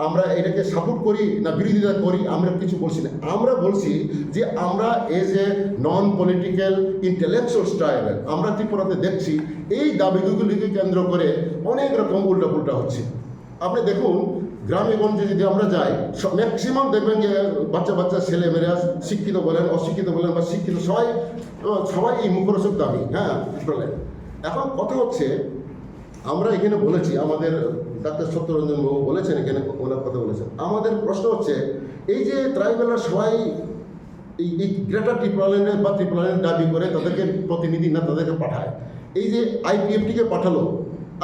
আমরা এটাকে সাপোর্ট করি না বিরোধিতা করি, আমরা কিছু বলছি না। আমরা বলছি যে আমরা as a non political intellectual tribal আমরা ত্রিপুরাতে দেখছি এই দাবিগুলিকে কেন্দ্র করে অনেক রকম উল্টাপুল্টা হচ্ছে। আপনি দেখুন গ্রামে গঞ্জে যদি আমরা যাই, ম্যাক্সিমাম দেখবেন যে বাচ্চা ছেলেমেয়েরা শিক্ষিত বলেন অশিক্ষিত বলেন বা শিক্ষিত সবাই এই মুখরোচক দাবি বলেন। এখন কথা হচ্ছে, আমরা এখানে বলেছি, আমাদের ডাক্তার সত্যরঞ্জন বাবু বলেছেন, এখানে ওনার কথা বলেছেন, আমাদের প্রশ্ন হচ্ছে এই যে ট্রাইবেলরা সবাই এই গ্রেটার ত্রিপুরাল্যান্ডে বা ত্রিপুরাল্যান্ড দাবি করে তাদেরকে প্রতিনিধি না তাদেরকে পাঠায়, এই যে আইপিএফটিকে পাঠালো,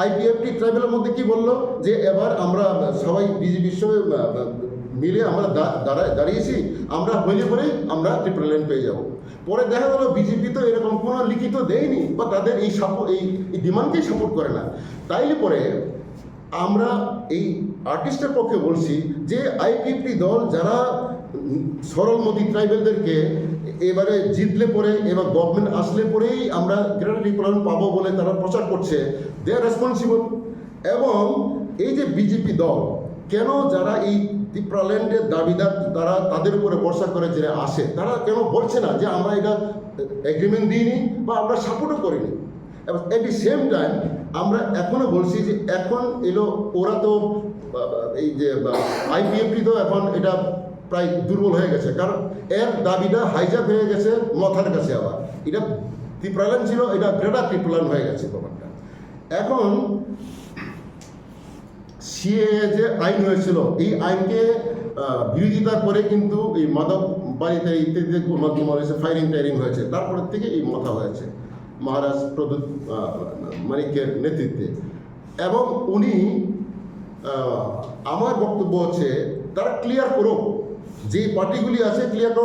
আইপিএফটি ট্রাইবেলের মধ্যে কি বললো যে এবার আমরা সবাই বিজেপির সঙ্গে মিলে আমরা দাঁড়িয়েছি, আমরা হইলে পরেই আমরা ত্রিপুরাল্যান্ড পেয়ে যাব। পরে দেখা গেল বিজেপি তো এরকম কোনো লিখিত দেয়নি বা তাদের এই ডিমান্ডকেই সাপোর্ট করে না। তাইলে পরে আমরা এই আর্টিস্টের পক্ষে বলছি যে আইপিএফটি দল যারা সরলমতি ট্রাইবেলদেরকে এবারে জিতলে পরে এবার গভর্নমেন্ট আসলে পরেই আমরা গ্রেটার ত্রিপুরাল্যান্ড পাবো বলে তারা প্রচার করছে, দে আর রেসপন্সিবল। এবং এই যে বিজেপি দল কেন যারা এই ত্রিপুরাল্যান্ডের দাবিদার তারা তাদের উপরে ভরসা করে যে আসে, তারা কেন বলছে না যে আমরা এটা এগ্রিমেন্ট দিইনি বা আমরা সাপোর্টও করিনি। এবং এট দি সেম টাইম আমরা এখনও বলছি যে এখন এলো ওরা তো এই যে আইপিএফটি তো এখন এটা প্রায় দুর্বল হয়ে গেছে, কারণ এর দাবিটা হাইজ্যাক হয়ে গেছে মাথার কাছে। আবার এটা ত্রিপুরাল্যান্ড ছিল, এটা গ্রেটার ত্রিপুরাল্যান্ড হয়ে গেছে ব্যাপারটা। এখন সিএ যে আইন হয়েছিল, এই আইনকে বিরোধিতা করে কিন্তু এই মাদক বাড়িতে ইত্যাদিতে মাধ্যম হয়েছে, ফায়ারিং টায়ারিং হয়েছে, তারপরের থেকে এই মাথা হয়েছে মহারাজ প্রদ্যুৎ মানিকের নেতৃত্বে। এবং উনি আমার বক্তব্য হচ্ছে তারা ক্লিয়ার করুক, যে পার্টিগুলি আছে ক্লিয়ার করুক।